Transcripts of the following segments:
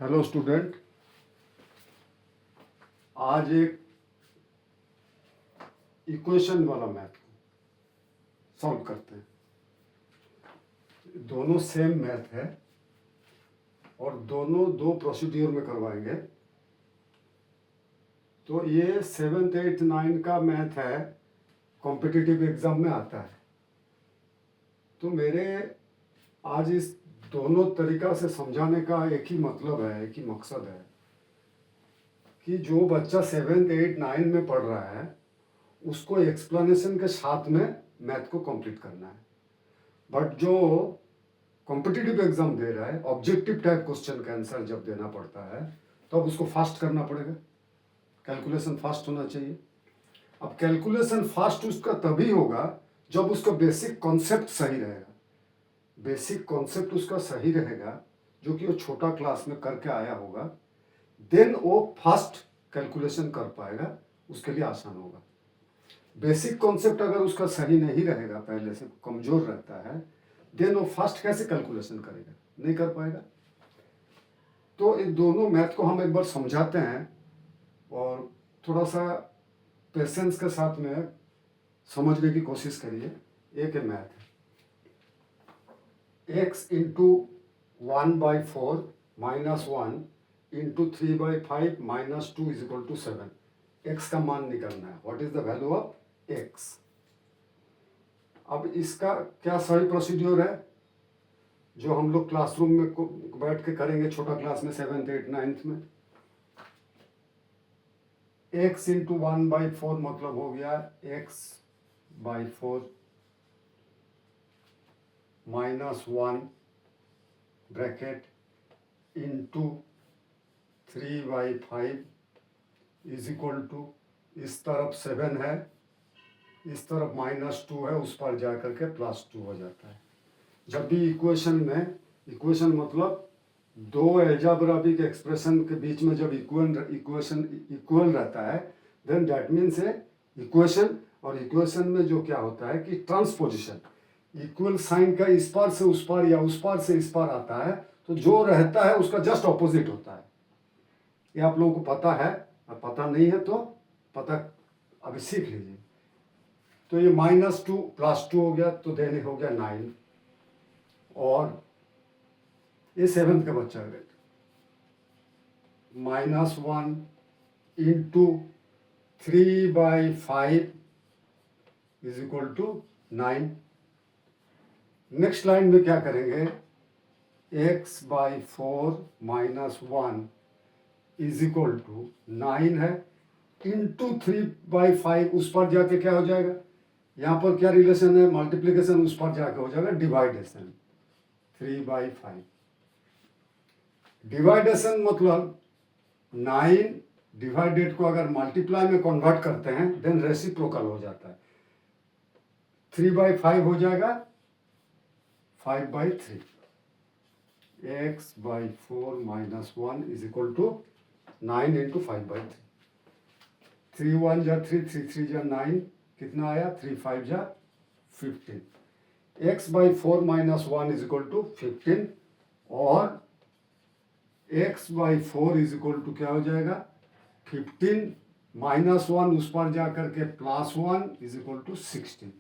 Hello student, आज एक equation वाला मैथ सॉल्व करते हैं। दोनों सेम मैथ है और दोनों दो प्रोसीड्यूर में करवाएंगे। तो ये 7th 8th 9 का मैथ है, कॉम्पिटिटिव एग्जाम में आता है। तो मेरे आज इस दोनों तरीका से समझाने का एक ही मतलब है, एक ही मकसद है कि जो बच्चा 7th 8th 9 में पढ़ रहा है उसको एक्सप्लेनेशन के साथ में मैथ को कंप्लीट करना है। बट जो कॉम्पिटिटिव एग्जाम दे रहा है, ऑब्जेक्टिव टाइप क्वेश्चन का आंसर जब देना पड़ता है तो अब उसको फास्ट करना पड़ेगा, कैलकुलेशन फास्ट होना चाहिए। अब कैलकुलेशन फास्ट उसका तभी होगा जब उसका बेसिक कॉन्सेप्ट सही रहेगा। बेसिक कॉन्सेप्ट उसका सही रहेगा जो कि वो छोटा क्लास में करके आया होगा, देन वो फास्ट कैलकुलेशन कर पाएगा, उसके लिए आसान होगा। बेसिक कॉन्सेप्ट अगर उसका सही नहीं रहेगा, पहले से कमजोर रहता है, देन वो फास्ट कैसे कैलकुलेशन करेगा, नहीं कर पाएगा। तो इन दोनों मैथ को हम एक बार समझाते हैं और थोड़ा सा पेशेंस के साथ में समझने की कोशिश करिए। एक मैथ है x into 1/4 minus 1 into 3/5 minus 2 is equal to 7। x का मान निकालना है, what is the value of x। अब इसका क्या सही प्रोसीड्योर है जो हम लोग क्लासरूम में बैठ के करेंगे, छोटा क्लास में 7th 8th 9th में। x इंटू 1/4 मतलब हो गया x/4 minus 1 bracket into 3/5 is equal to, इस तरफ 7 है, इस तरफ -2 है, उस पर जा करके +2 हो जाता है। जब भी इक्वेशन में, इक्वेशन मतलब दो एल्जेब्राइक एक्सप्रेशन के बीच में जब इक्वेशन इक्वल रहता है, then that means a equation. और इक्वेशन में जो क्या होता है कि ट्रांसपोजिशन, इक्वल साइन का इस पार से उस पार या उस पार से इस पार आता है, तो जो रहता है उसका जस्ट ऑपोजिट होता है। ये आप लोगों को पता है, और पता नहीं है तो पता अभी सीख लीजिए। तो ये -2 +2 हो गया, तो देने हो गया 9। और ये 7th का बच्चा है, -1 into 3/5 is equal to 9। Next line में क्या करेंगे, x/4 minus 1 is equal to 9 है, इंटू 3/5, उस पर जाके क्या हो जाएगा, यहाँ पर क्या रिलेशन है, मल्टीप्लीकेशन, उस पर जाके हो जाएगा डिवाइडेशन। 3/5 डिवाइडेशन मतलब 9 डिवाइडेड को अगर मल्टीप्लाई में कन्वर्ट करते हैं देन रेसिप्रोकल हो जाता है। 3/5 हो जाएगा 5/3। x/4 minus 1 is equal to 9 into 5/3। 3 1 जा 3, 3 3 जा 9, कितना आया, 3 5 जा 15। x/4 minus 1 is equal to 15 और x/4 इज इक्वल टू क्या हो जाएगा, 15 -1 उस पर जा करके +1 is equal to 16।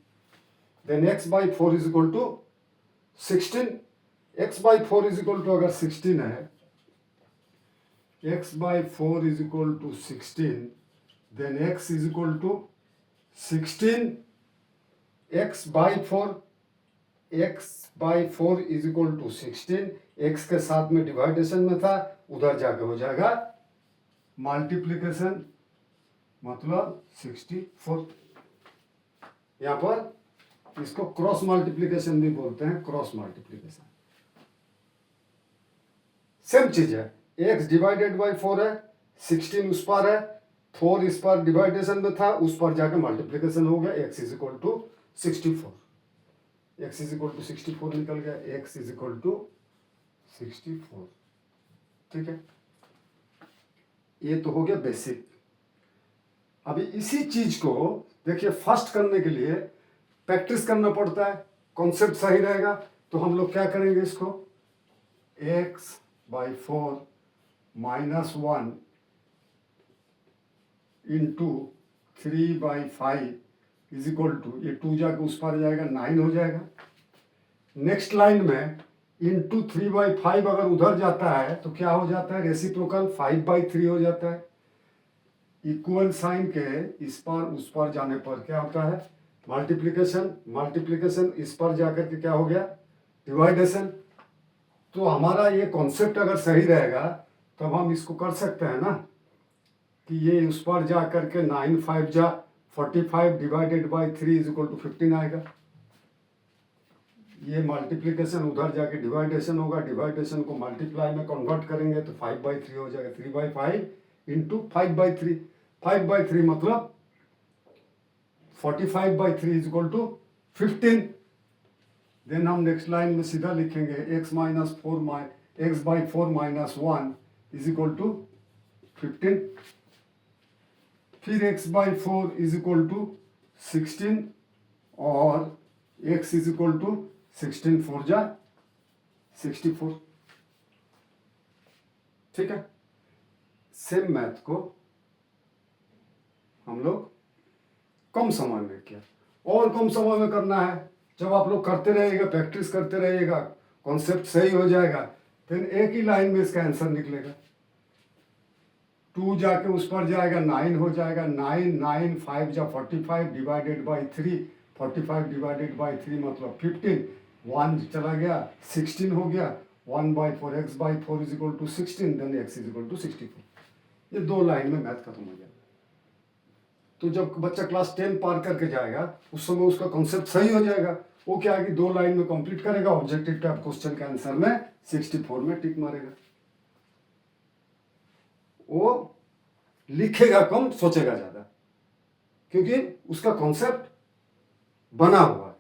Then x/4 is equal to 16। x/4 is equal to अगर 16 है, x/4 is equal to 16, then x is equal to 16 x/4, x/4 is equal to 16, x के साथ में डिवाइडेशन में था, उधर जाके हो जाएगा मल्टीप्लीकेशन, मतलब 64। यहाँ पर इसको क्रॉस मल्टीप्लीकेशन भी बोलते हैं, क्रॉस मल्टीप्लीकेशन। सेम चीज है, x डिवाइडेड बाई 4 है, 16 उस पर है, 4 इस पर डिवाइडेशन में था, उस पर जाके मल्टीप्लीकेशन हो गया, x is equal to 64। x is equal to 64 निकल गया, x इज इक्वल टू 64। ठीक है, ये तो हो गया बेसिक। अभी इसी चीज को देखिए फास्ट करने के लिए प्रैक्टिस करना पड़ता है, कॉन्सेप्ट सही रहेगा। तो हम लोग क्या करेंगे, इसको x/4 -1 into 3/5 is equal to, ये 2 जाके उस पार जाएगा 9 हो जाएगा। नेक्स्ट लाइन में इंटू 3/5 अगर उधर जाता है तो क्या हो जाता है, रेसिप्रोकल 5/3 हो जाता है। इक्वल साइन के इस पार उस पार जाने पर क्या होता है, मल्टीप्लिकेशन, मल्टीप्लिकेशन इस पर जाकर के क्या हो गया, डिवाइडेशन। तो हमारा ये कॉन्सेप्ट अगर सही रहेगा तब हम इसको कर सकते हैं ना कि ये उस पर जा करके 9 5 जा 45 divided by 3 is equal to 15 आएगा। ये मल्टीप्लिकेशन उधर जाके डिवाइडेशन होगा, डिवाइडेशन को मल्टीप्लाई में कन्वर्ट करेंगे तो 5/3 हो जाएगा। 3/5 इंटू 5/3, 5/3 मतलब 45/3 इज इक्वल टू 15। देन हम नेक्स्ट लाइन में सीधा लिखेंगे x/4 minus 1 is equal to 15। फिर x/4 इज इक्वल टू 16 और x इज इक्वल टू 16 4 जा 64। ठीक है, सेम मैथ को हम लोग कम समय में किया, और कम समय में करना है। जब आप लोग करते रहिएगा, प्रैक्टिस करते रहिएगा, कॉन्सेप्ट सही हो जाएगा, फिर एक ही लाइन में इसका आंसर निकलेगा। 2 जाके उस पर जाएगा 9 हो जाएगा। 9 9 5 जा 45 डिवाइडेड बाई 3, 45 डिवाइडेड बाई 3 मतलब 15। 1 चला गया, 16 हो गया। 1/4 x/4 is equal to 16, then x is equal to 64। ये 2 लाइन में मैथ खत्म हो जाएगा। तो जब बच्चा क्लास 10 पार करके जाएगा उस समय उसका कॉन्सेप्ट सही हो जाएगा। वो क्या है कि 2 लाइन में कंप्लीट करेगा, ऑब्जेक्टिव टाइप क्वेश्चन के आंसर में 64 में टिक मारेगा। वो लिखेगा कम, सोचेगा ज्यादा, क्योंकि उसका कॉन्सेप्ट बना हुआ है।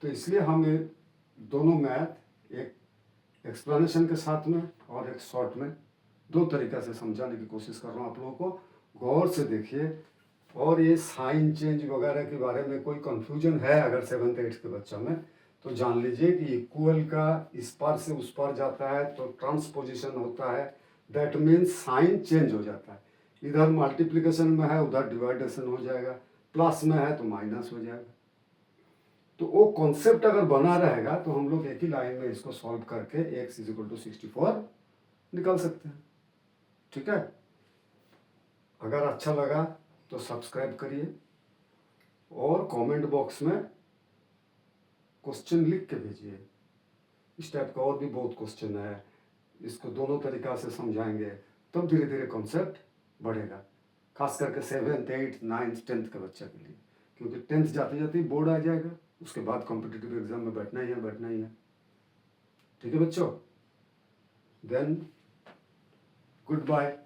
तो इसलिए हम ये दोनों मैथ एक एक्सप्लेनेशन के साथ में और एक शॉर्ट में 2 तरीका से समझाने की कोशिश कर रहा हूँ। आप लोगों को गौर से देखिए। और ये साइन चेंज वगैरह के बारे में कोई कंफ्यूजन है अगर 7th 8th के बच्चों में, तो जान लीजिए कि इक्वल का इस पार से उस पार जाता है तो ट्रांसपोजिशन होता है। दैट मीन्स साइन चेंज हो जाता है। इधर मल्टीप्लिकेशन में है, उधर डिवाइडेशन हो जाएगा। प्लस में है तो माइनस हो जाएगा। तो वो कॉन्सेप्ट अगर बना रहेगा तो हम लोग एक ही लाइन में इसको सॉल्व करके x इज इक्वल टू 64 निकाल सकते हैं। ठीक है, अगर अच्छा लगा तो सब्सक्राइब करिए और कमेंट बॉक्स में क्वेश्चन लिख के भेजिए। इस टाइप का और भी बहुत क्वेश्चन है, इसको दोनों तरीका से समझाएंगे, तब धीरे धीरे कॉन्सेप्ट बढ़ेगा। खास करके 7th 8th 9th 10th के बच्चे के लिए, क्योंकि 10th जाते जाते ही बोर्ड आ जाएगा, उसके बाद कॉम्पिटिटिव एग्जाम में बैठना ही है। ठीक है बच्चों, देन गुड बाय।